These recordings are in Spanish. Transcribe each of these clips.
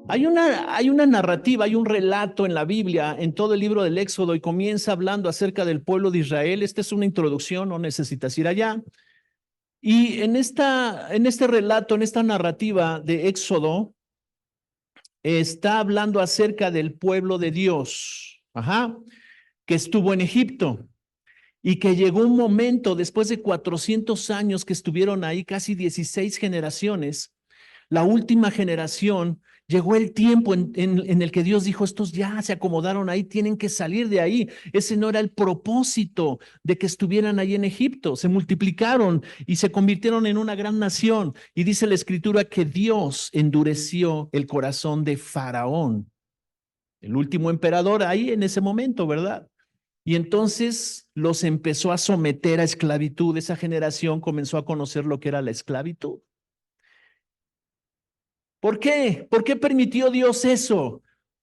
Hay una narrativa, hay un relato en la Biblia, en todo el libro del Éxodo, y comienza hablando acerca del pueblo de Israel. Esta es una introducción, no necesitas ir allá. Y en este relato, en esta narrativa de Éxodo, está hablando acerca del pueblo de Dios, que estuvo en Egipto y que llegó un momento, después de 400 años que estuvieron ahí, casi 16 generaciones, la última generación, llegó el tiempo en el que Dios dijo, estos ya se acomodaron ahí, tienen que salir de ahí. Ese no era el propósito de que estuvieran ahí en Egipto. Se multiplicaron y se convirtieron en una gran nación. Y dice la escritura que Dios endureció el corazón de Faraón, el último emperador ahí en ese momento, ¿verdad? Y entonces los empezó a someter a esclavitud. Esa generación comenzó a conocer lo que era la esclavitud. ¿Por qué? ¿Por qué permitió Dios eso?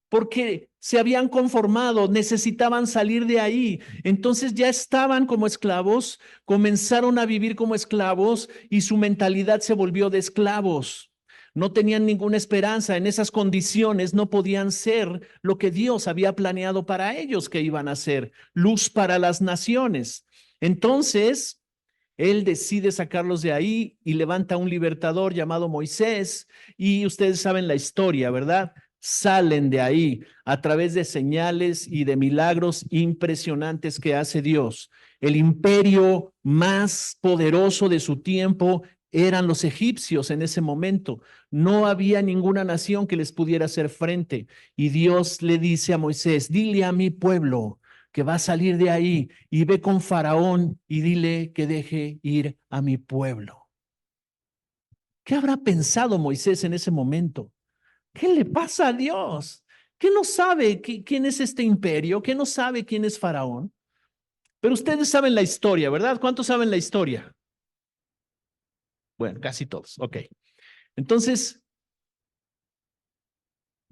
Porque se habían conformado, necesitaban salir de ahí. Entonces ya estaban como esclavos, comenzaron a vivir como esclavos y su mentalidad se volvió de esclavos. No tenían ninguna esperanza. En esas condiciones no podían ser lo que Dios había planeado para ellos que iban a ser, luz para las naciones. Entonces, él decide sacarlos de ahí y levanta un libertador llamado Moisés, y ustedes saben la historia, ¿verdad? Salen de ahí a través de señales y de milagros impresionantes que hace Dios. El imperio más poderoso de su tiempo eran los egipcios en ese momento. No había ninguna nación que les pudiera hacer frente. Y Dios le dice a Moisés, dile a mi pueblo que va a salir de ahí y ve con Faraón y dile que deje ir a mi pueblo. ¿Qué habrá pensado Moisés en ese momento? ¿Qué le pasa a Dios? ¿Qué no sabe quién es este imperio? ¿Qué no sabe quién es Faraón? Pero ustedes saben la historia, ¿verdad? ¿Cuántos saben la historia? Bueno, casi todos. Ok. Entonces,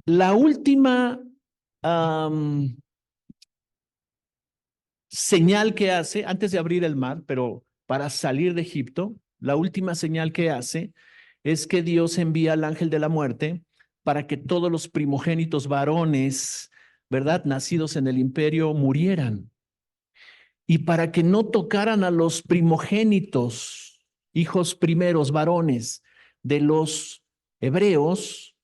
la última señal que hace, antes de abrir el mar, pero para salir de Egipto, la última señal que hace es que Dios envía al ángel de la muerte para que todos los primogénitos varones, ¿verdad?, nacidos en el imperio, murieran. Y para que no tocaran a los primogénitos, hijos primeros varones de los hebreos,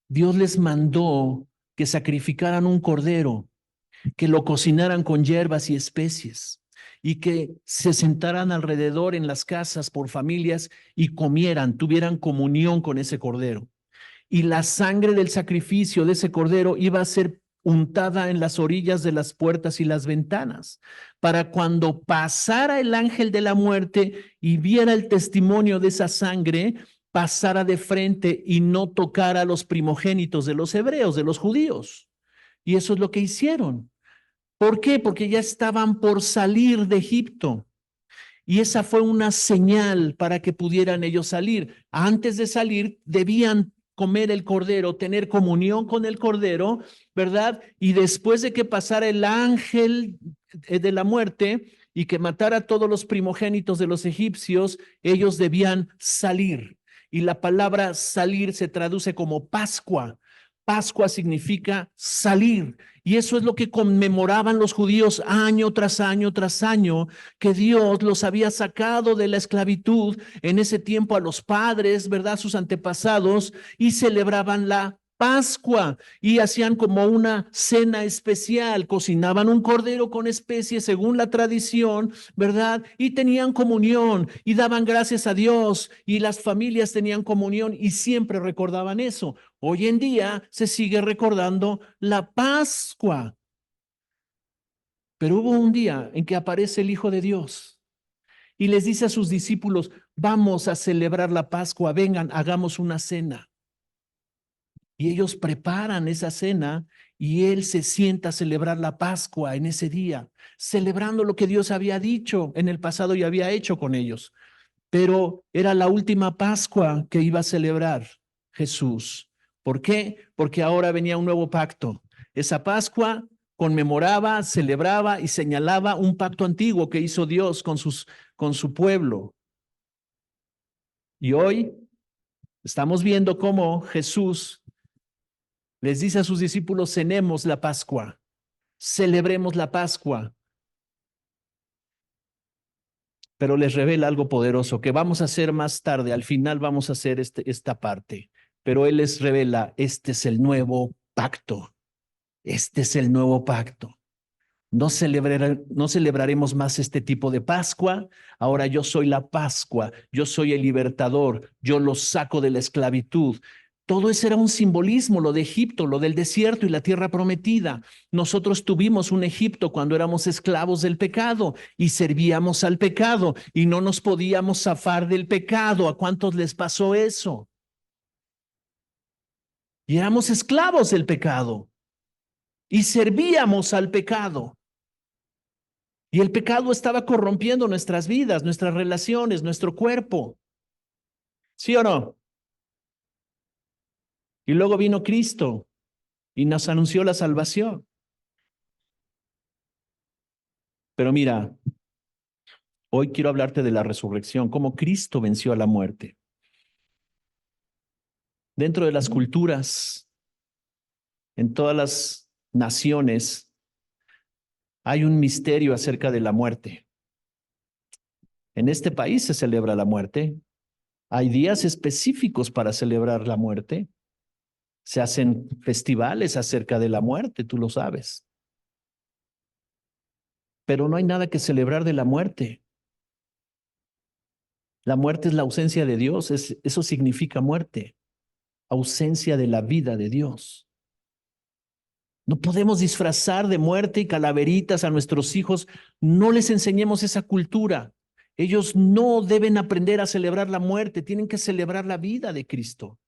Dios les mandó que sacrificaran un cordero, que lo cocinaran con hierbas y especies, y que se sentaran alrededor en las casas por familias y comieran, tuvieran comunión con ese cordero. Y la sangre del sacrificio de ese cordero iba a ser untada en las orillas de las puertas y las ventanas, para cuando pasara el ángel de la muerte y viera el testimonio de esa sangre, pasara de frente y no tocara a los primogénitos de los hebreos, de los judíos. Y eso es lo que hicieron. ¿Por qué? Porque ya estaban por salir de Egipto. Y esa fue una señal para que pudieran ellos salir. Antes de salir, debían comer el cordero, tener comunión con el cordero, ¿verdad? Y después de que pasara el ángel de la muerte y que matara a todos los primogénitos de los egipcios, ellos debían salir. Y la palabra salir se traduce como Pascua. Pascua significa salir. Y eso es lo que conmemoraban los judíos año tras año tras año, que Dios los había sacado de la esclavitud en ese tiempo a los padres, ¿verdad? Sus antepasados, y celebraban la Pascua y hacían como una cena especial, cocinaban un cordero con especies según la tradición, ¿verdad? Y tenían comunión y daban gracias a Dios y las familias tenían comunión y siempre recordaban eso. Hoy en día se sigue recordando la Pascua, pero hubo un día en que aparece el Hijo de Dios y les dice a sus discípulos, vamos a celebrar la Pascua, vengan, hagamos una cena. Y ellos preparan esa cena y él se sienta a celebrar la Pascua en ese día, celebrando lo que Dios había dicho en el pasado y había hecho con ellos. Pero era la última Pascua que iba a celebrar Jesús. ¿Por qué? Porque ahora venía un nuevo pacto. Esa Pascua conmemoraba, celebraba y señalaba un pacto antiguo que hizo Dios con su pueblo. Y hoy estamos viendo cómo Jesús Les dice a sus discípulos, cenemos la Pascua, celebremos la Pascua. Pero les revela algo poderoso que vamos a hacer más tarde. Al final vamos a hacer esta parte. Pero Él les revela, este es el nuevo pacto. Este es el nuevo pacto. No celebraremos más este tipo de Pascua. Ahora yo soy la Pascua, yo soy el libertador, yo los saco de la esclavitud. Todo eso era un simbolismo, lo de Egipto, lo del desierto y la tierra prometida. Nosotros tuvimos un Egipto cuando éramos esclavos del pecado y servíamos al pecado y no nos podíamos zafar del pecado. ¿A cuántos les pasó eso? Y éramos esclavos del pecado y servíamos al pecado. Y el pecado estaba corrompiendo nuestras vidas, nuestras relaciones, nuestro cuerpo. ¿Sí o no? Y luego vino Cristo y nos anunció la salvación. Pero mira, hoy quiero hablarte de la resurrección, cómo Cristo venció a la muerte. Dentro de las culturas, en todas las naciones, hay un misterio acerca de la muerte. En este país se celebra la muerte. Hay días específicos para celebrar la muerte. Se hacen festivales acerca de la muerte, tú lo sabes. Pero no hay nada que celebrar de la muerte. La muerte es la ausencia de Dios, eso significa muerte, ausencia de la vida de Dios. No podemos disfrazar de muerte y calaveritas a nuestros hijos, no les enseñemos esa cultura. Ellos no deben aprender a celebrar la muerte, tienen que celebrar la vida de Cristo.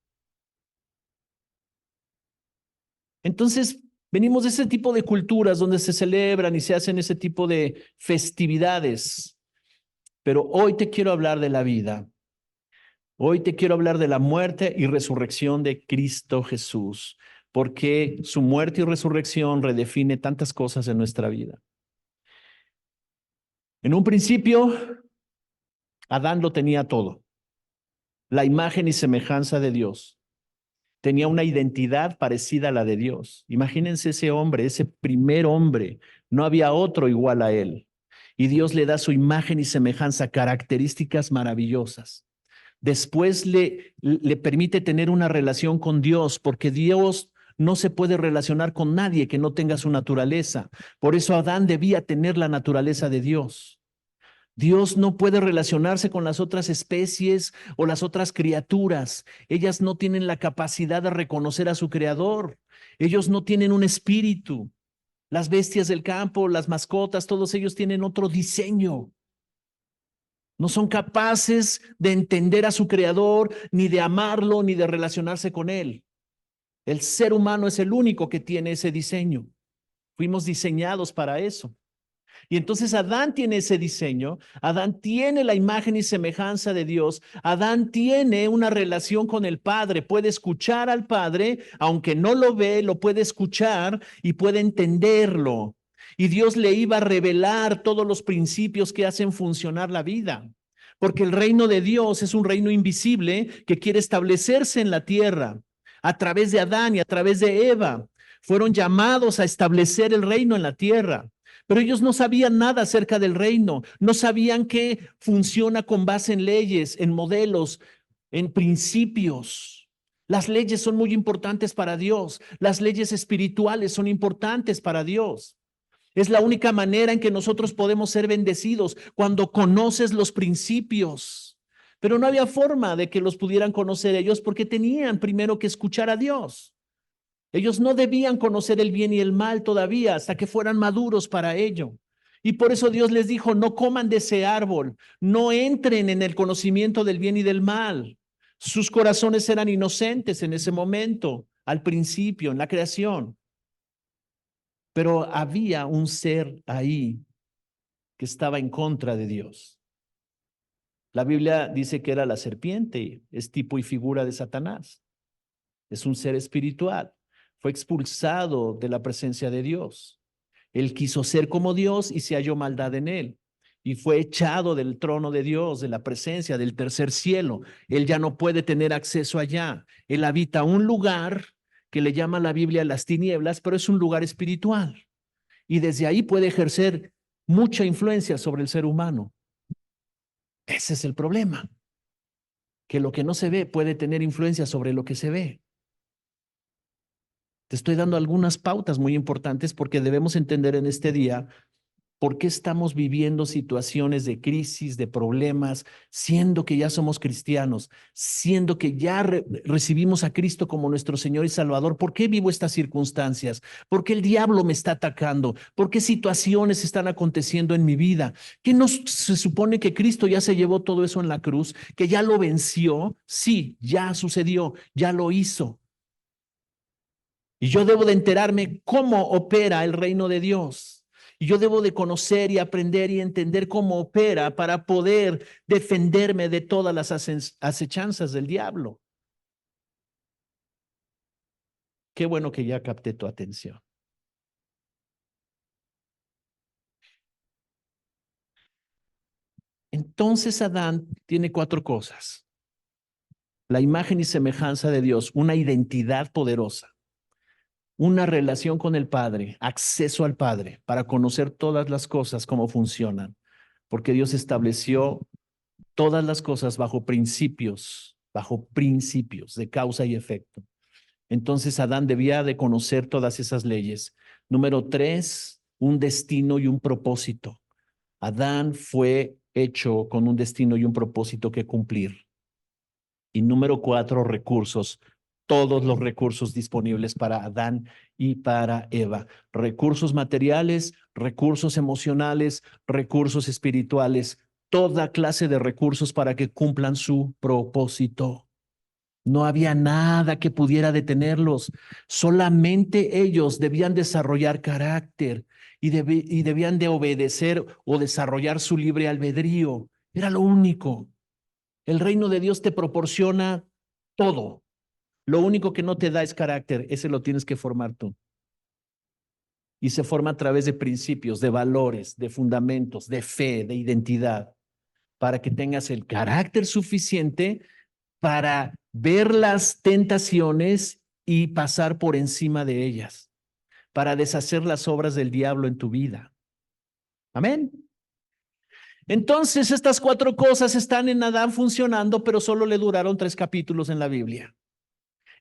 Entonces, venimos de ese tipo de culturas donde se celebran y se hacen ese tipo de festividades. Pero hoy te quiero hablar de la vida. Hoy te quiero hablar de la muerte y resurrección de Cristo Jesús, porque su muerte y resurrección redefine tantas cosas en nuestra vida. En un principio, Adán lo tenía todo, la imagen y semejanza de Dios. Tenía una identidad parecida a la de Dios. Imagínense ese hombre, ese primer hombre, no había otro igual a él. Y Dios le da su imagen y semejanza, características maravillosas. Después le permite tener una relación con Dios, porque Dios no se puede relacionar con nadie que no tenga su naturaleza. Por eso Adán debía tener la naturaleza de Dios. Dios no puede relacionarse con las otras especies o las otras criaturas. Ellas no tienen la capacidad de reconocer a su creador. Ellos no tienen un espíritu. Las bestias del campo, las mascotas, todos ellos tienen otro diseño. No son capaces de entender a su creador, ni de amarlo, ni de relacionarse con él. El ser humano es el único que tiene ese diseño. Fuimos diseñados para eso. Y entonces Adán tiene ese diseño, Adán tiene la imagen y semejanza de Dios, Adán tiene una relación con el Padre, puede escuchar al Padre, aunque no lo ve, lo puede escuchar y puede entenderlo. Y Dios le iba a revelar todos los principios que hacen funcionar la vida, porque el reino de Dios es un reino invisible que quiere establecerse en la tierra a través de Adán y a través de Eva. Fueron llamados a establecer el reino en la tierra. Pero ellos no sabían nada acerca del reino, no sabían que funciona con base en leyes, en modelos, en principios. Las leyes son muy importantes para Dios, las leyes espirituales son importantes para Dios. Es la única manera en que nosotros podemos ser bendecidos, cuando conoces los principios. Pero no había forma de que los pudieran conocer ellos, porque tenían primero que escuchar a Dios. Ellos no debían conocer el bien y el mal todavía hasta que fueran maduros para ello. Y por eso Dios les dijo, no coman de ese árbol, no entren en el conocimiento del bien y del mal. Sus corazones eran inocentes en ese momento, al principio, en la creación. Pero había un ser ahí que estaba en contra de Dios. La Biblia dice que era la serpiente, es tipo y figura de Satanás. Es un ser espiritual. Fue expulsado de la presencia de Dios. Él quiso ser como Dios y se halló maldad en él. Y fue echado del trono de Dios, de la presencia, del tercer cielo. Él ya no puede tener acceso allá. Él habita un lugar que le llama la Biblia las tinieblas, pero es un lugar espiritual. Y desde ahí puede ejercer mucha influencia sobre el ser humano. Ese es el problema, que lo que no se ve puede tener influencia sobre lo que se ve. Te estoy dando algunas pautas muy importantes porque debemos entender en este día por qué estamos viviendo situaciones de crisis, de problemas, siendo que ya somos cristianos, siendo que ya recibimos a Cristo como nuestro Señor y Salvador. ¿Por qué vivo estas circunstancias? ¿Por qué el diablo me está atacando? ¿Por qué situaciones están aconteciendo en mi vida? ¿Qué no se supone que Cristo ya se llevó todo eso en la cruz? ¿Que ya lo venció? Sí, ya sucedió, ya lo hizo. Y yo debo de enterarme cómo opera el reino de Dios. Y yo debo de conocer y aprender y entender cómo opera para poder defenderme de todas las acechanzas del diablo. Qué bueno que ya capté tu atención. Entonces Adán tiene 4 cosas: la imagen y semejanza de Dios, una identidad poderosa, una relación con el Padre, acceso al Padre para conocer todas las cosas, cómo funcionan, porque Dios estableció todas las cosas bajo principios de causa y efecto. Entonces Adán debía de conocer todas esas leyes. Número 3, un destino y un propósito. Adán fue hecho con un destino y un propósito que cumplir. Y número 4, recursos. Todos los recursos disponibles para Adán y para Eva. Recursos materiales, recursos emocionales, recursos espirituales, toda clase de recursos para que cumplan su propósito. No había nada que pudiera detenerlos. Solamente ellos debían desarrollar carácter y debían de obedecer o desarrollar su libre albedrío. Era lo único. El reino de Dios te proporciona todo. Lo único que no te da es carácter. Ese lo tienes que formar tú. Y se forma a través de principios, de valores, de fundamentos, de fe, de identidad, para que tengas el carácter suficiente para ver las tentaciones y pasar por encima de ellas, para deshacer las obras del diablo en tu vida. Amén. Entonces, estas 4 cosas están en Adán funcionando, pero solo le duraron 3 capítulos en la Biblia.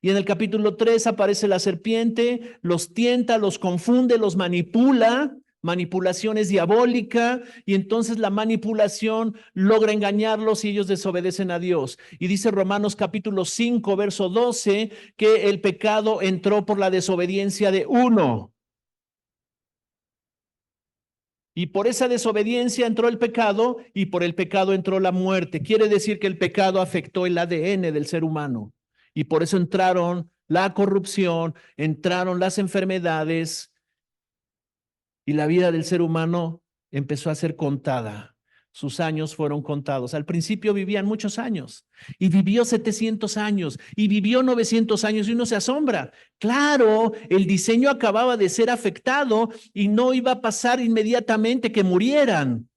Y en el capítulo 3 aparece la serpiente, los tienta, los confunde, los manipula. Manipulación es diabólica, y entonces la manipulación logra engañarlos y ellos desobedecen a Dios. Y dice Romanos capítulo 5, verso 12, que el pecado entró por la desobediencia de uno. Y por esa desobediencia entró el pecado, y por el pecado entró la muerte. Quiere decir que el pecado afectó el ADN del ser humano. Y por eso entraron la corrupción, entraron las enfermedades, y la vida del ser humano empezó a ser contada. Sus años fueron contados. Al principio vivían muchos años, y vivió 700 años, y vivió 900 años, y uno se asombra. Claro, el diseño acababa de ser afectado y no iba a pasar inmediatamente que murieran.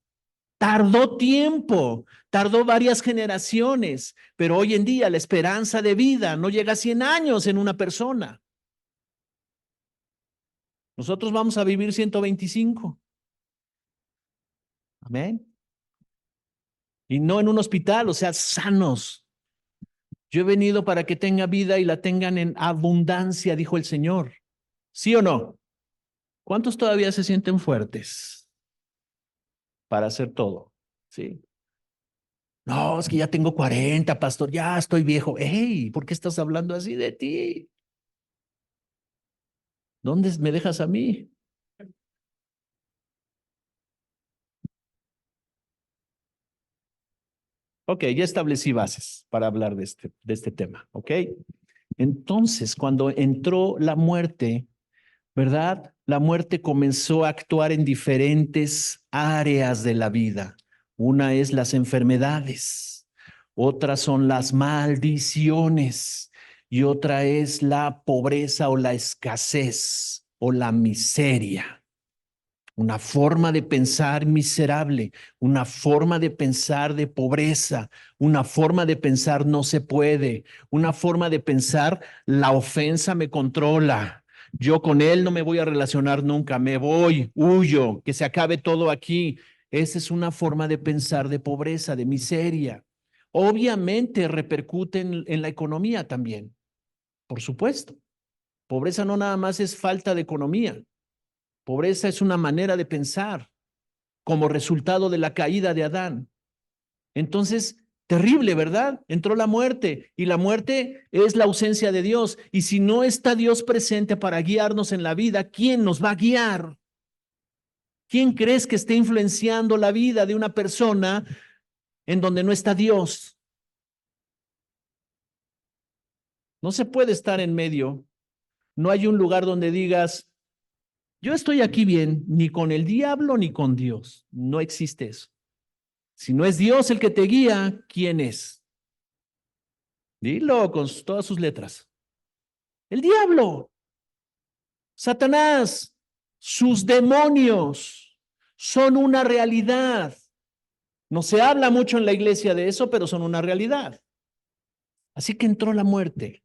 Tardó tiempo, tardó varias generaciones, pero hoy en día la esperanza de vida no llega a 100 años en una persona. Nosotros vamos a vivir 125. Amén. Y no en un hospital, o sea, sanos. Yo he venido para que tenga vida y la tengan en abundancia, dijo el Señor. ¿Sí o no? ¿Cuántos todavía se sienten fuertes para hacer todo? Sí. No, es que ya tengo 40, pastor, ya estoy viejo. Hey, ¿por qué estás hablando así de ti? ¿Dónde me dejas a mí? Ok, ya establecí bases para hablar de este tema, ¿ok? Entonces, cuando entró la muerte, ¿verdad? La muerte comenzó a actuar en diferentes áreas de la vida. Una es las enfermedades, otras son las maldiciones y otra es la pobreza o la escasez o la miseria. una forma de pensar miserable, una forma de pensar de pobreza, una forma de pensar no se puede, una forma de pensar la ofensa me controla. Yo con él no me voy a relacionar nunca, me voy, huyo, que se acabe todo aquí. Esa es una forma de pensar de pobreza, de miseria. Obviamente repercute en la economía también, por supuesto. Pobreza no nada más es falta de economía. Pobreza es una manera de pensar como resultado de la caída de Adán. Entonces, terrible, ¿verdad? Entró la muerte y la muerte es la ausencia de Dios. Y si no está Dios presente para guiarnos en la vida, ¿quién nos va a guiar? ¿Quién crees que esté influenciando la vida de una persona en donde no está Dios? No se puede estar en medio. No hay un lugar donde digas, yo estoy aquí bien, ni con el diablo ni con Dios. No existe eso. Si no es Dios el que te guía, ¿quién es? Dilo con todas sus letras. El diablo, Satanás, sus demonios son una realidad. No se habla mucho en la iglesia de eso, pero son una realidad. Así que entró la muerte.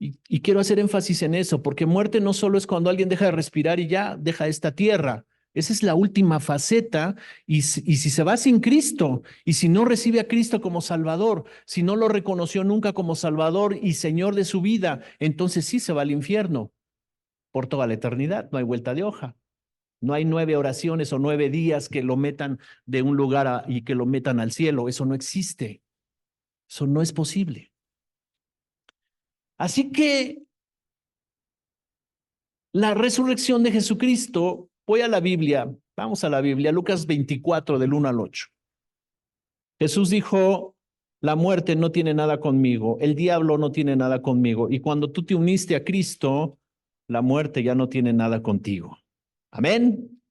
Y quiero hacer énfasis en eso, porque muerte no solo es cuando alguien deja de respirar y ya deja esta tierra. Esa es la última faceta. Y si se va sin Cristo, y si no recibe a Cristo como Salvador, si no lo reconoció nunca como Salvador y Señor de su vida, entonces sí se va al infierno por toda la eternidad. No hay vuelta de hoja. No hay 9 oraciones o 9 días que lo metan de un lugar y que lo metan al cielo. Eso no existe. Eso no es posible. Así que la resurrección de Jesucristo, voy a la Biblia, vamos a la Biblia, Lucas 24 del 1 al 8. Jesús dijo, la muerte no tiene nada conmigo, el diablo no tiene nada conmigo, y cuando tú te uniste a Cristo, la muerte ya no tiene nada contigo. Amén.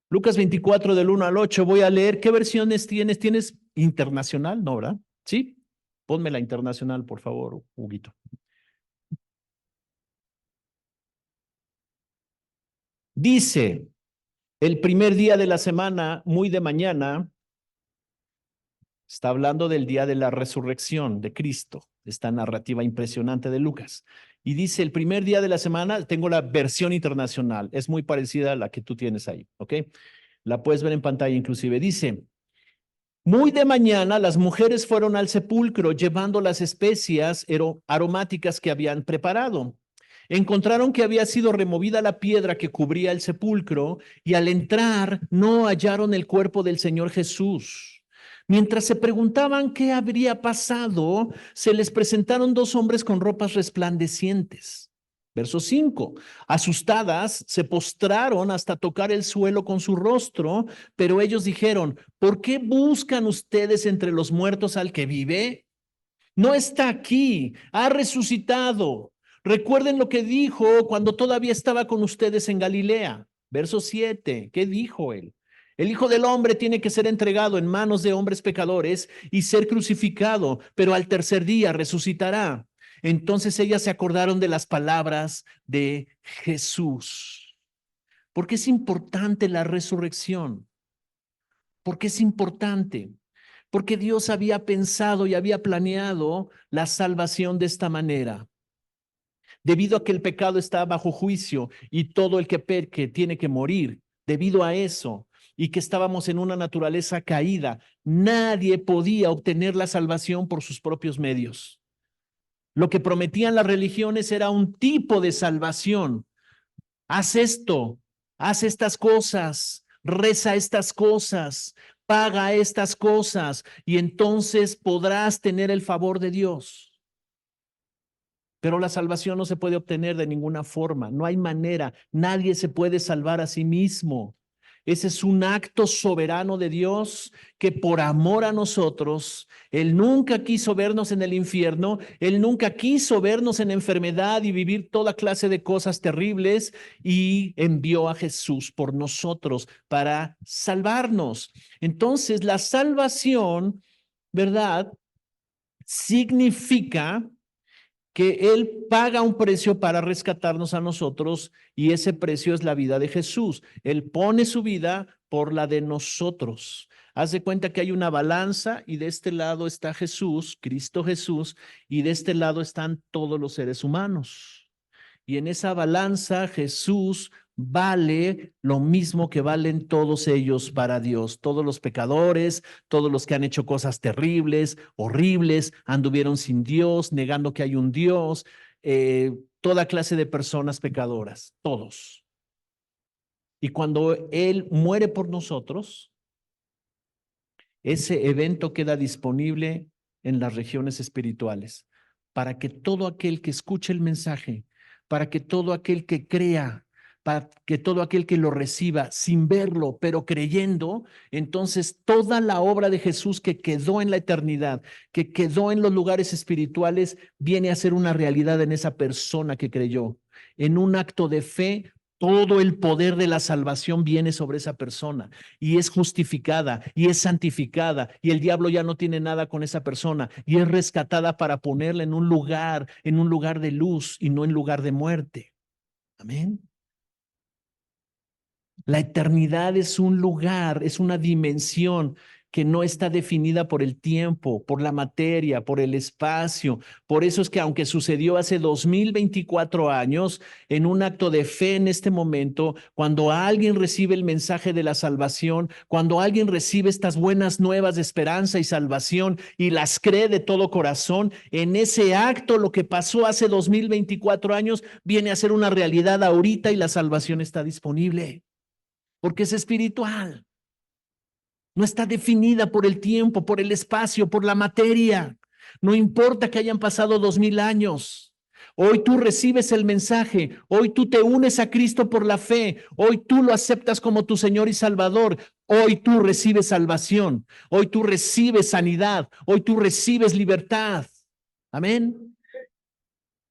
Lucas 24 del 1 al 8, voy a leer, ¿qué versiones tienes? ¿Tienes internacional? No, ¿verdad? Sí. Ponme la internacional, por favor, Huguito. Dice, el primer día de la semana, muy de mañana, está hablando del día de la resurrección de Cristo, esta narrativa impresionante de Lucas. Y dice, el primer día de la semana, tengo la versión internacional, es muy parecida a la que tú tienes ahí, ¿ok? La puedes ver en pantalla inclusive. Dice, muy de mañana las mujeres fueron al sepulcro llevando las especias aromáticas que habían preparado. Encontraron que había sido removida la piedra que cubría el sepulcro y al entrar no hallaron el cuerpo del Señor Jesús. Mientras se preguntaban qué habría pasado, se les presentaron 2 hombres con ropas resplandecientes. Verso 5. Asustadas, se postraron hasta tocar el suelo con su rostro, pero ellos dijeron, ¿por qué buscan ustedes entre los muertos al que vive? No está aquí, ha resucitado. Recuerden lo que dijo cuando todavía estaba con ustedes en Galilea. Verso 7, ¿qué dijo él? El Hijo del Hombre tiene que ser entregado en manos de hombres pecadores y ser crucificado, pero al tercer día resucitará. Entonces ellas se acordaron de las palabras de Jesús. ¿Por qué es importante la resurrección? ¿Por qué es importante? Porque Dios había pensado y había planeado la salvación de esta manera. Debido a que el pecado está bajo juicio y todo el que peque tiene que morir, debido a eso, y que estábamos en una naturaleza caída, nadie podía obtener la salvación por sus propios medios. Lo que prometían las religiones era un tipo de salvación. Haz esto, haz estas cosas, reza estas cosas, paga estas cosas y entonces podrás tener el favor de Dios. Pero la salvación no se puede obtener de ninguna forma, no hay manera, nadie se puede salvar a sí mismo. Ese es un acto soberano de Dios que por amor a nosotros, Él nunca quiso vernos en el infierno, Él nunca quiso vernos en enfermedad y vivir toda clase de cosas terribles y envió a Jesús por nosotros para salvarnos. Entonces, la salvación, ¿verdad? Significa que Él paga un precio para rescatarnos a nosotros y ese precio es la vida de Jesús. Él pone su vida por la de nosotros. Haz de cuenta que hay una balanza y de este lado está Jesús, Cristo Jesús, y de este lado están todos los seres humanos. Y en esa balanza Jesús vale lo mismo que valen todos ellos para Dios. Todos los pecadores, todos los que han hecho cosas terribles, horribles, anduvieron sin Dios, negando que hay un Dios, toda clase de personas pecadoras, todos. Y cuando Él muere por nosotros, ese evento queda disponible en las regiones espirituales para que todo aquel que escuche el mensaje, para que todo aquel que crea, para que todo aquel que lo reciba sin verlo, pero creyendo, entonces toda la obra de Jesús que quedó en la eternidad, que quedó en los lugares espirituales, viene a ser una realidad en esa persona que creyó. En un acto de fe, todo el poder de la salvación viene sobre esa persona y es justificada y es santificada y el diablo ya no tiene nada con esa persona y es rescatada para ponerla en un lugar de luz y no en lugar de muerte. Amén. La eternidad es un lugar, es una dimensión que no está definida por el tiempo, por la materia, por el espacio. Por eso es que aunque sucedió hace 2024 años, en un acto de fe en este momento, cuando alguien recibe el mensaje de la salvación, cuando alguien recibe estas buenas nuevas de esperanza y salvación y las cree de todo corazón, en ese acto lo que pasó hace 2024 años viene a ser una realidad ahorita y la salvación está disponible porque es espiritual. No está definida por el tiempo, por el espacio, por la materia. No importa que hayan pasado 2000 años. Hoy tú recibes el mensaje, hoy tú te unes a Cristo por la fe, hoy tú lo aceptas como tu Señor y Salvador, hoy tú recibes salvación, hoy tú recibes sanidad, hoy tú recibes libertad. Amén.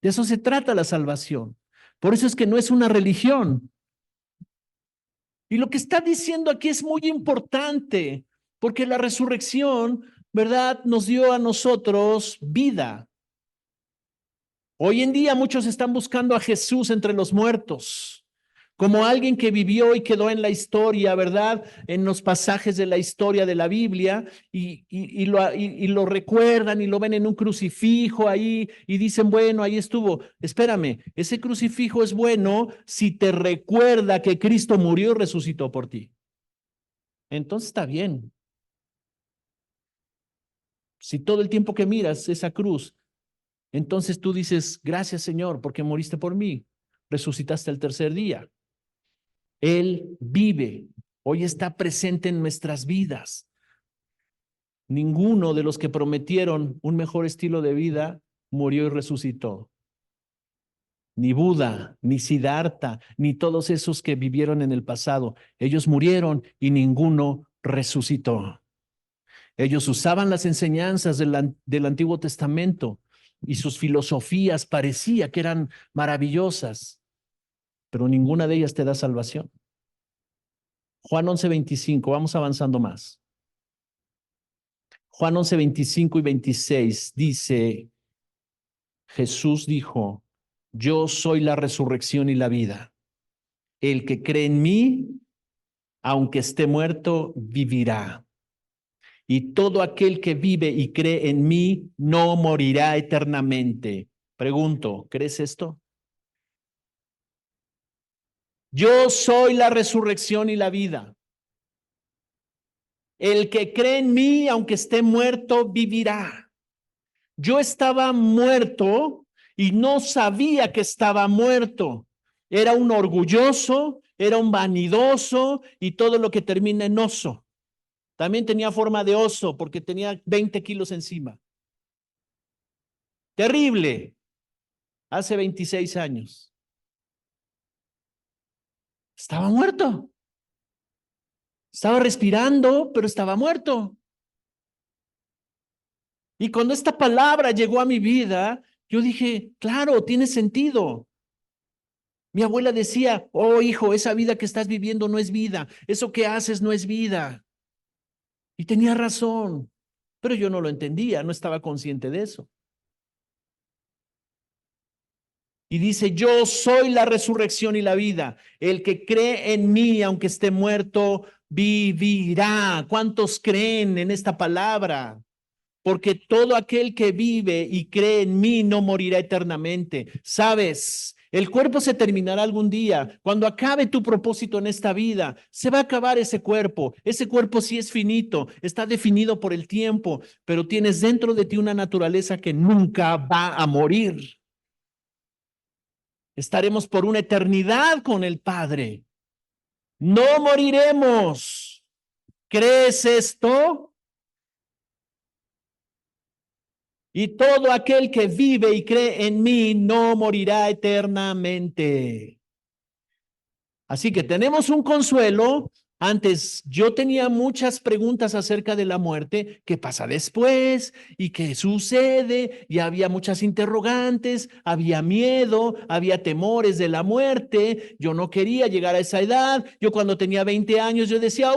De eso se trata la salvación. Por eso es que no es una religión. Y lo que está diciendo aquí es muy importante, porque la resurrección, ¿verdad? Nos dio a nosotros vida. Hoy en día muchos están buscando a Jesús entre los muertos, como alguien que vivió y quedó en la historia, ¿verdad? En los pasajes de la historia de la Biblia y lo recuerdan y lo ven en un crucifijo ahí y dicen, bueno, ahí estuvo. Espérame, ese crucifijo es bueno si te recuerda que Cristo murió y resucitó por ti. Entonces está bien. Si todo el tiempo que miras esa cruz, entonces tú dices, gracias Señor, porque moriste por mí, resucitaste el tercer día. Él vive, hoy está presente en nuestras vidas. Ninguno de los que prometieron un mejor estilo de vida murió y resucitó. Ni Buda, ni Siddhartha, ni todos esos que vivieron en el pasado. Ellos murieron y ninguno resucitó. Ellos usaban las enseñanzas del Antiguo Testamento y sus filosofías parecía que eran maravillosas, pero ninguna de ellas te da salvación. Juan 11:25, vamos avanzando más. Juan 11:25 y 26 dice, Jesús dijo, yo soy la resurrección y la vida. El que cree en mí, aunque esté muerto, vivirá. Y todo aquel que vive y cree en mí no morirá eternamente. Pregunto, ¿crees esto? Yo soy la resurrección y la vida. El que cree en mí, aunque esté muerto, vivirá. Yo estaba muerto y no sabía que estaba muerto. Era un orgulloso, era un vanidoso y todo lo que termina en oso. También tenía forma de oso porque tenía 20 kilos encima. Terrible. Hace 26 años. Estaba muerto. Estaba respirando, pero estaba muerto. Y cuando esta palabra llegó a mi vida, yo dije, claro, tiene sentido. Mi abuela decía, oh hijo, esa vida que estás viviendo no es vida, eso que haces no es vida. Y tenía razón, pero yo no lo entendía, no estaba consciente de eso. Y dice, yo soy la resurrección y la vida. El que cree en mí, aunque esté muerto, vivirá. ¿Cuántos creen en esta palabra? Porque todo aquel que vive y cree en mí no morirá eternamente. ¿Sabes? El cuerpo se terminará algún día. Cuando acabe tu propósito en esta vida, se va a acabar ese cuerpo. Ese cuerpo sí es finito, está definido por el tiempo, pero tienes dentro de ti una naturaleza que nunca va a morir. Estaremos por una eternidad con el Padre. No moriremos. ¿Crees esto? Y todo aquel que vive y cree en mí no morirá eternamente. Así que tenemos un consuelo. Antes yo tenía muchas preguntas acerca de la muerte, qué pasa después y qué sucede, y había muchas interrogantes, había miedo, había temores de la muerte. Yo no quería llegar a esa edad. Yo cuando tenía 20 años yo decía,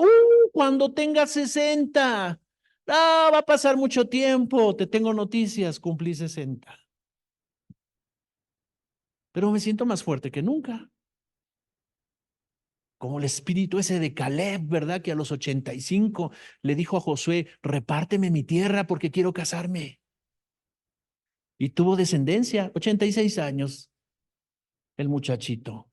cuando tenga 60, no, va a pasar mucho tiempo. Te tengo noticias, cumplí 60. Pero me siento más fuerte que nunca. Como el espíritu ese de Caleb, ¿verdad? Que a los 85 le dijo a Josué, repárteme mi tierra porque quiero casarme. Y tuvo descendencia, 86 años, el muchachito.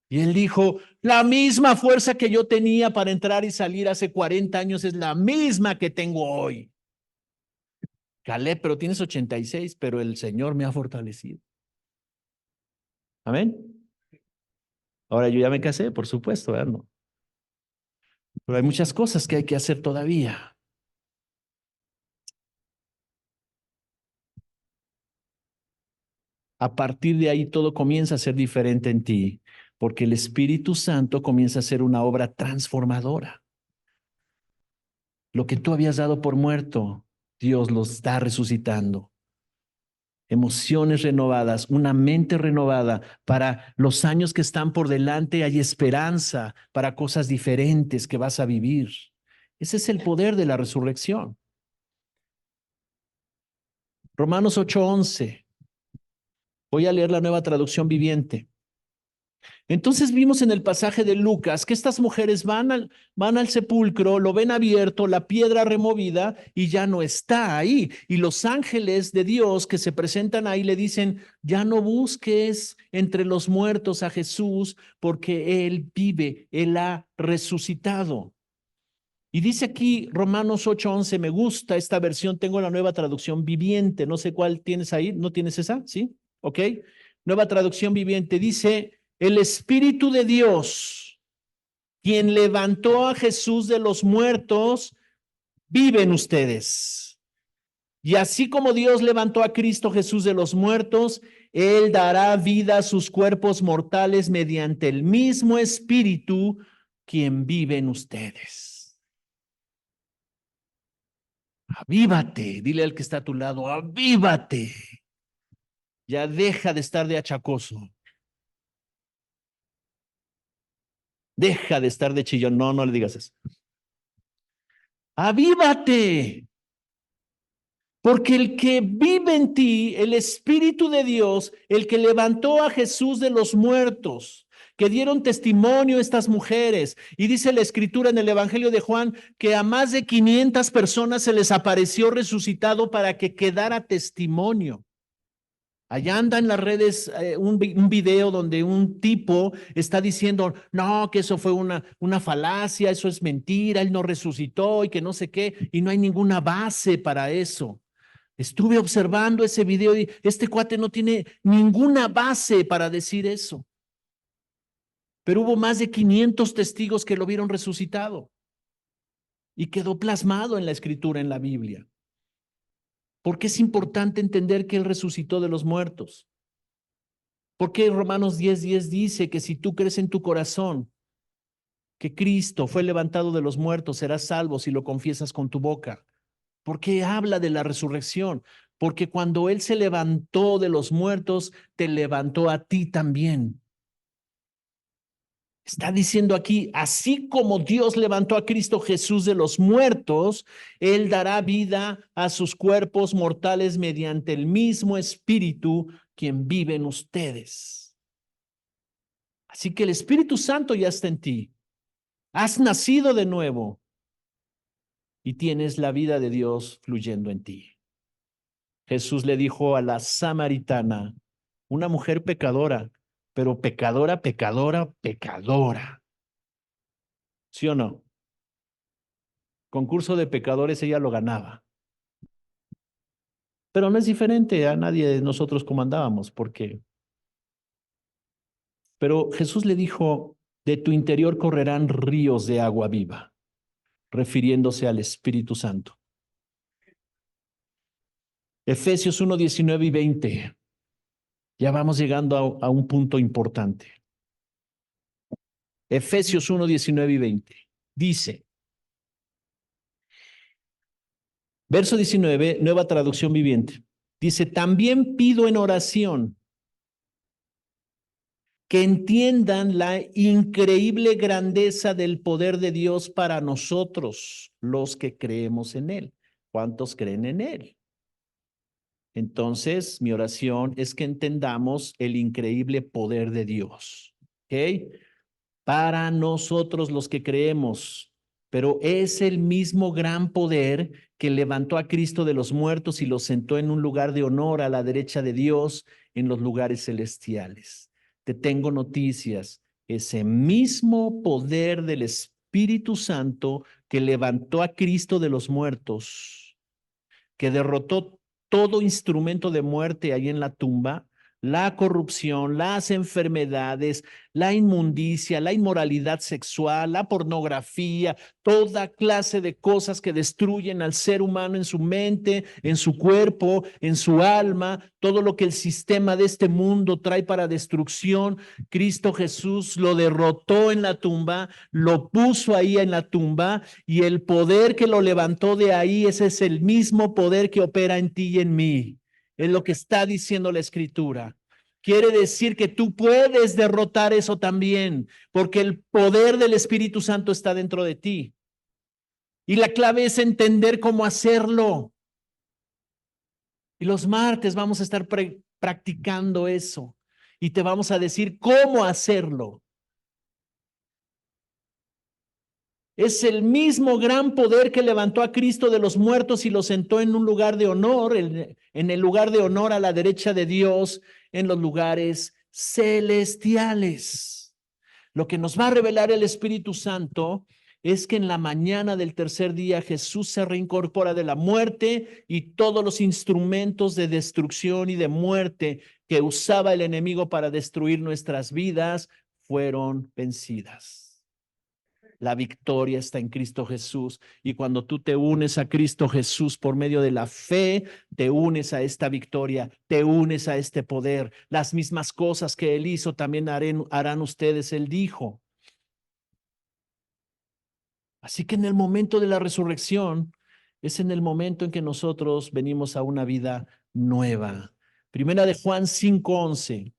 Y él dijo, la misma fuerza que yo tenía para entrar y salir hace 40 años es la misma que tengo hoy. Caleb, pero tienes 86, pero el Señor me ha fortalecido. Amén. Ahora yo ya me casé, por supuesto, ¿verdad? No. Pero hay muchas cosas que hay que hacer todavía. A partir de ahí todo comienza a ser diferente en ti, porque el Espíritu Santo comienza a hacer una obra transformadora. Lo que tú habías dado por muerto, Dios lo está resucitando. Emociones renovadas, una mente renovada. Para los años que están por delante hay esperanza para cosas diferentes que vas a vivir. Ese es el poder de la resurrección. Romanos 8:11. Voy a leer la Nueva Traducción Viviente. Entonces vimos en el pasaje de Lucas que estas mujeres van al sepulcro, lo ven abierto, la piedra removida y ya no está ahí. Y los ángeles de Dios que se presentan ahí le dicen, ya no busques entre los muertos a Jesús porque Él vive, Él ha resucitado. Y dice aquí Romanos 8:11, me gusta esta versión, tengo la Nueva Traducción Viviente, no sé cuál tienes ahí, ¿no tienes esa? ¿Sí? ¿Ok? Nueva Traducción Viviente dice, el Espíritu de Dios, quien levantó a Jesús de los muertos, vive en ustedes. Y así como Dios levantó a Cristo Jesús de los muertos, Él dará vida a sus cuerpos mortales mediante el mismo Espíritu, quien vive en ustedes. Avívate, dile al que está a tu lado, avívate. Ya deja de estar de achacoso. Deja de estar de chillón. No, no le digas eso. Avívate. Porque el que vive en ti, el Espíritu de Dios, el que levantó a Jesús de los muertos, que dieron testimonio estas mujeres. Y dice la Escritura en el Evangelio de Juan que a más de 500 personas se les apareció resucitado para que quedara testimonio. Allá anda en las redes un video donde un tipo está diciendo, no, que eso fue una falacia, eso es mentira, él no resucitó y que no sé qué, y no hay ninguna base para eso. Estuve observando ese video y este cuate no tiene ninguna base para decir eso. Pero hubo más de 500 testigos que lo vieron resucitado y quedó plasmado en la Escritura, en la Biblia. Porque es importante entender que Él resucitó de los muertos. Porque Romanos 10:10 dice que si tú crees en tu corazón que Cristo fue levantado de los muertos, serás salvo si lo confiesas con tu boca. Porque habla de la resurrección. Porque cuando Él se levantó de los muertos, te levantó a ti también. Está diciendo aquí, así como Dios levantó a Cristo Jesús de los muertos, Él dará vida a sus cuerpos mortales mediante el mismo Espíritu quien vive en ustedes. Así que el Espíritu Santo ya está en ti. Has nacido de nuevo y tienes la vida de Dios fluyendo en ti. Jesús le dijo a la samaritana, una mujer pecadora, pero pecadora, pecadora, pecadora. ¿Sí o no? Concurso de pecadores ella lo ganaba. Pero no es diferente a nadie de nosotros como andábamos, porque... Pero Jesús le dijo, de tu interior correrán ríos de agua viva, refiriéndose al Espíritu Santo. Efesios 1, 19 y 20. Ya vamos llegando a un punto importante. Efesios 1, 19 y 20. Dice, verso 19, nueva traducción viviente. Dice, también pido en oración que entiendan la increíble grandeza del poder de Dios para nosotros, los que creemos en Él. ¿Cuántos creen en Él? Entonces, mi oración es que entendamos el increíble poder de Dios. ¿Ok? Para nosotros los que creemos, pero es el mismo gran poder que levantó a Cristo de los muertos y lo sentó en un lugar de honor a la derecha de Dios en los lugares celestiales. Te tengo noticias, ese mismo poder del Espíritu Santo que levantó a Cristo de los muertos, que derrotó todo instrumento de muerte ahí en la tumba, la corrupción, las enfermedades, la inmundicia, la inmoralidad sexual, la pornografía, toda clase de cosas que destruyen al ser humano en su mente, en su cuerpo, en su alma, todo lo que el sistema de este mundo trae para destrucción. Cristo Jesús lo derrotó en la tumba, lo puso ahí en la tumba y el poder que lo levantó de ahí, ese es el mismo poder que opera en ti y en mí. Es lo que está diciendo la Escritura. Quiere decir que tú puedes derrotar eso también, porque el poder del Espíritu Santo está dentro de ti. Y la clave es entender cómo hacerlo. Y los martes vamos a estar practicando eso. Y te vamos a decir cómo hacerlo. Es el mismo gran poder que levantó a Cristo de los muertos y lo sentó en un lugar de honor, en el lugar de honor a la derecha de Dios, en los lugares celestiales. Lo que nos va a revelar el Espíritu Santo es que en la mañana del tercer día Jesús se reincorpora de la muerte y todos los instrumentos de destrucción y de muerte que usaba el enemigo para destruir nuestras vidas fueron vencidas. La victoria está en Cristo Jesús. Y cuando tú te unes a Cristo Jesús por medio de la fe, te unes a esta victoria, te unes a este poder. Las mismas cosas que Él hizo también harán ustedes, Él dijo. Así que en el momento de la resurrección, es en el momento en que nosotros venimos a una vida nueva. Primera de Juan 5:11.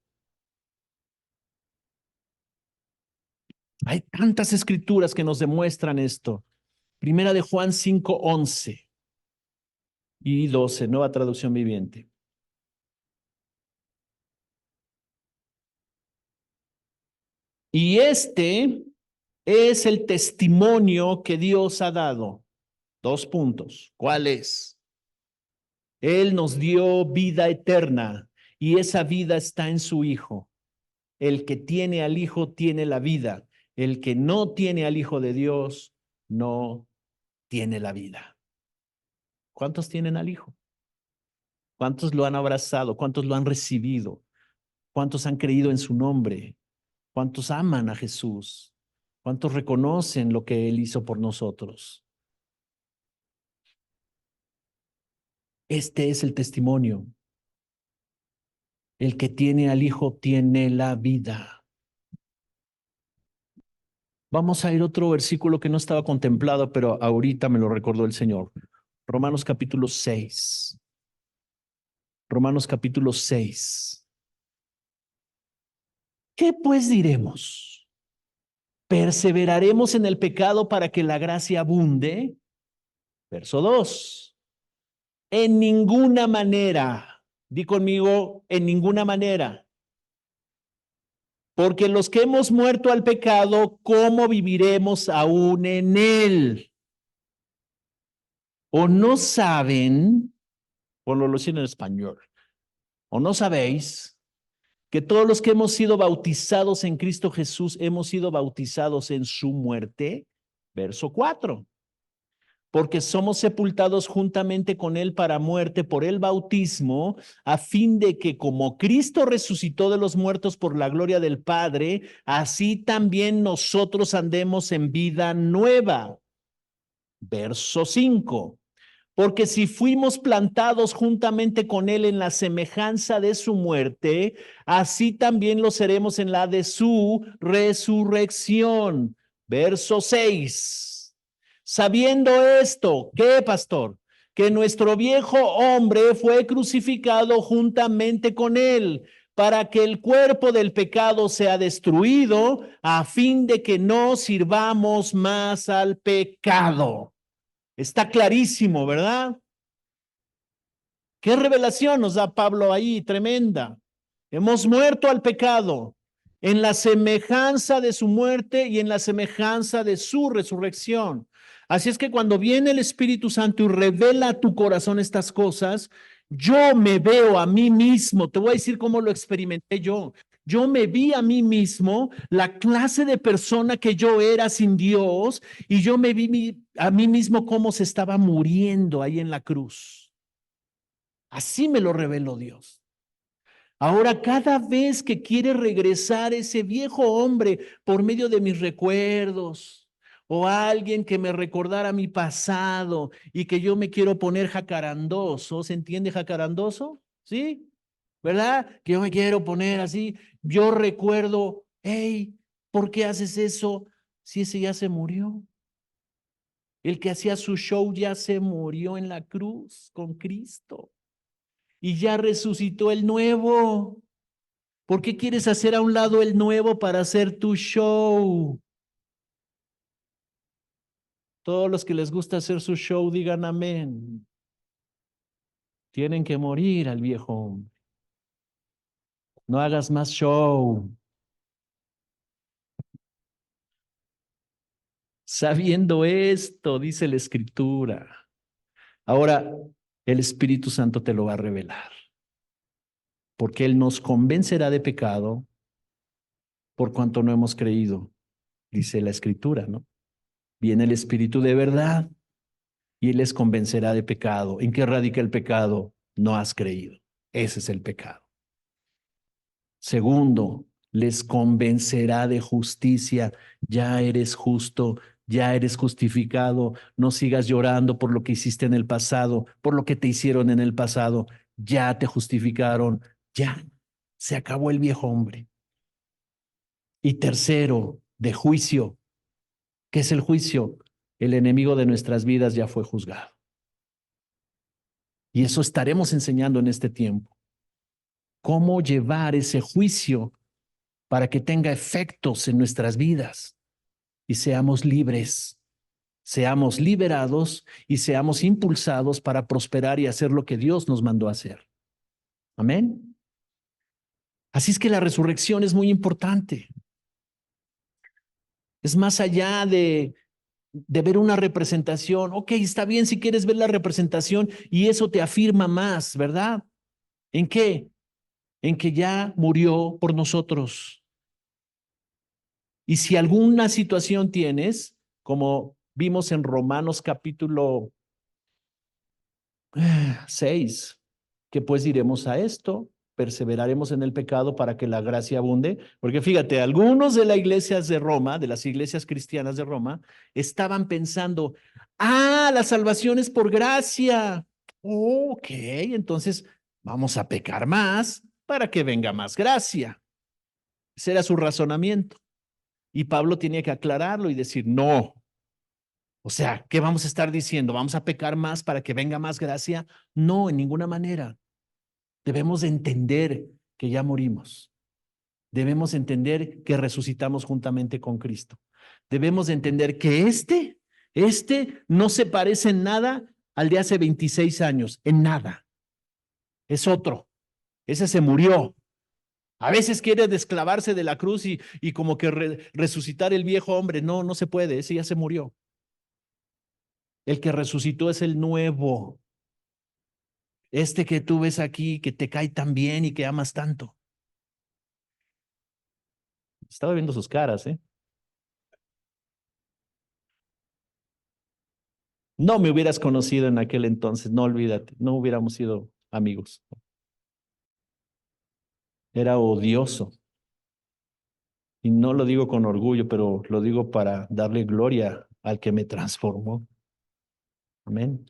Hay tantas escrituras que nos demuestran esto. Primera de Juan 5:11 y 12, nueva traducción viviente. Y este es el testimonio que Dios ha dado. 2 puntos. ¿Cuál es? Él nos dio vida eterna y esa vida está en su Hijo. El que tiene al Hijo tiene la vida. El que no tiene al Hijo de Dios no tiene la vida. ¿Cuántos tienen al Hijo? ¿Cuántos lo han abrazado? ¿Cuántos lo han recibido? ¿Cuántos han creído en su nombre? ¿Cuántos aman a Jesús? ¿Cuántos reconocen lo que Él hizo por nosotros? Este es el testimonio. El que tiene al Hijo tiene la vida. Vamos a ir a otro versículo que no estaba contemplado, pero ahorita me lo recordó el Señor. Romanos capítulo 6. Romanos capítulo 6. ¿Qué pues diremos? ¿Perseveraremos en el pecado para que la gracia abunde? Verso 2. En ninguna manera, di conmigo, en ninguna manera. Porque los que hemos muerto al pecado, ¿cómo viviremos aún en él? ¿O no saben, por lo decir en español, o no sabéis que todos los que hemos sido bautizados en Cristo Jesús hemos sido bautizados en su muerte? Verso 4. Porque somos sepultados juntamente con él para muerte por el bautismo, a fin de que como Cristo resucitó de los muertos por la gloria del Padre, así también nosotros andemos en vida nueva. Verso 5. Porque si fuimos plantados juntamente con él en la semejanza de su muerte, así también lo seremos en la de su resurrección. Verso 6. Sabiendo esto, ¿qué, pastor? Que nuestro viejo hombre fue crucificado juntamente con él, para que el cuerpo del pecado sea destruido, a fin de que no sirvamos más al pecado. Está clarísimo, ¿verdad? ¿Qué revelación nos da Pablo ahí? Tremenda. Hemos muerto al pecado en la semejanza de su muerte y en la semejanza de su resurrección. Así es que cuando viene el Espíritu Santo y revela a tu corazón estas cosas, yo me veo a mí mismo. Te voy a decir cómo lo experimenté yo. Yo me vi a mí mismo, la clase de persona que yo era sin Dios, y yo me vi a mí mismo cómo se estaba muriendo ahí en la cruz. Así me lo reveló Dios. Ahora, cada vez que quiere regresar ese viejo hombre por medio de mis recuerdos o alguien que me recordara mi pasado y que yo me quiero poner jacarandoso, ¿se entiende jacarandoso? ¿Sí? ¿Verdad? Que yo me quiero poner así. Yo recuerdo, hey, ¿por qué haces eso si ese ya se murió? El que hacía su show ya se murió en la cruz con Cristo y ya resucitó el nuevo. ¿Por qué quieres hacer a un lado el nuevo para hacer tu show? Todos los que les gusta hacer su show, digan amén. Tienen que morir al viejo hombre. No hagas más show. Sabiendo esto, dice la Escritura. Ahora, el Espíritu Santo te lo va a revelar. Porque Él nos convencerá de pecado por cuanto no hemos creído, dice la Escritura, ¿no? Viene el Espíritu de verdad y Él les convencerá de pecado. ¿En qué radica el pecado? No has creído. Ese es el pecado. Segundo, les convencerá de justicia. Ya eres justo, ya eres justificado. No sigas llorando por lo que hiciste en el pasado, por lo que te hicieron en el pasado. Ya te justificaron, ya se acabó el viejo hombre. Y tercero, de juicio. ¿Qué es el juicio? El enemigo de nuestras vidas ya fue juzgado. Y eso estaremos enseñando en este tiempo. Cómo llevar ese juicio para que tenga efectos en nuestras vidas y seamos libres, seamos liberados y seamos impulsados para prosperar y hacer lo que Dios nos mandó a hacer. Amén. Así es que la resurrección es muy importante. Es más allá de ver una representación. Ok, está bien si quieres ver la representación y eso te afirma más, ¿verdad? ¿En qué? En que ya murió por nosotros. Y si alguna situación tienes, como vimos en Romanos capítulo 6, que pues diremos a esto, perseveraremos en el pecado para que la gracia abunde, porque fíjate, algunos de las iglesias de Roma, de las iglesias cristianas de Roma, estaban pensando, la salvación es por gracia. Ok, entonces vamos a pecar más para que venga más gracia. Ese era su razonamiento. Y Pablo tenía que aclararlo y decir, no. O sea, ¿qué vamos a estar diciendo? ¿Vamos a pecar más para que venga más gracia? No, en ninguna manera. Debemos de entender que ya morimos. Debemos entender que resucitamos juntamente con Cristo. debemos de entender que este no se parece en nada al de hace 26 años, en nada. Es otro. Ese se murió. A veces quiere desclavarse de la cruz y como que resucitar el viejo hombre. No, no se puede. Ese ya se murió. El que resucitó es el nuevo. Este que tú ves aquí, que te cae tan bien y que amas tanto. Estaba viendo sus caras, ¿eh? No me hubieras conocido en aquel entonces, no olvídate, no hubiéramos sido amigos. Era odioso. Y no lo digo con orgullo, pero lo digo para darle gloria al que me transformó. Amén.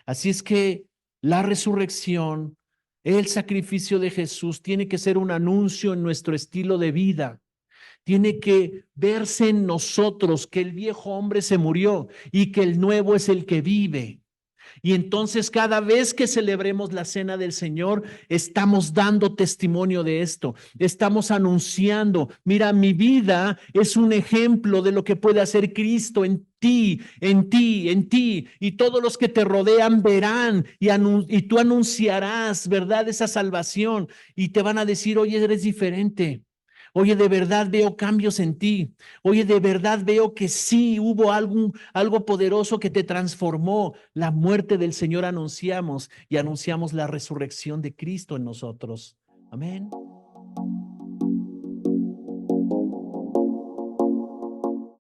Así es que la resurrección, el sacrificio de Jesús tiene que ser un anuncio en nuestro estilo de vida. Tiene que verse en nosotros que el viejo hombre se murió y que el nuevo es el que vive. Y entonces cada vez que celebremos la cena del Señor, estamos dando testimonio de esto. Estamos anunciando, mira, mi vida es un ejemplo de lo que puede hacer Cristo en ti, en ti, en ti. Y todos los que te rodean verán y tú anunciarás, ¿verdad? Esa salvación y te van a decir, oye, eres diferente. Oye, de verdad veo cambios en ti. Oye, de verdad veo que sí hubo algo poderoso que te transformó. La muerte del Señor anunciamos y anunciamos la resurrección de Cristo en nosotros. Amén.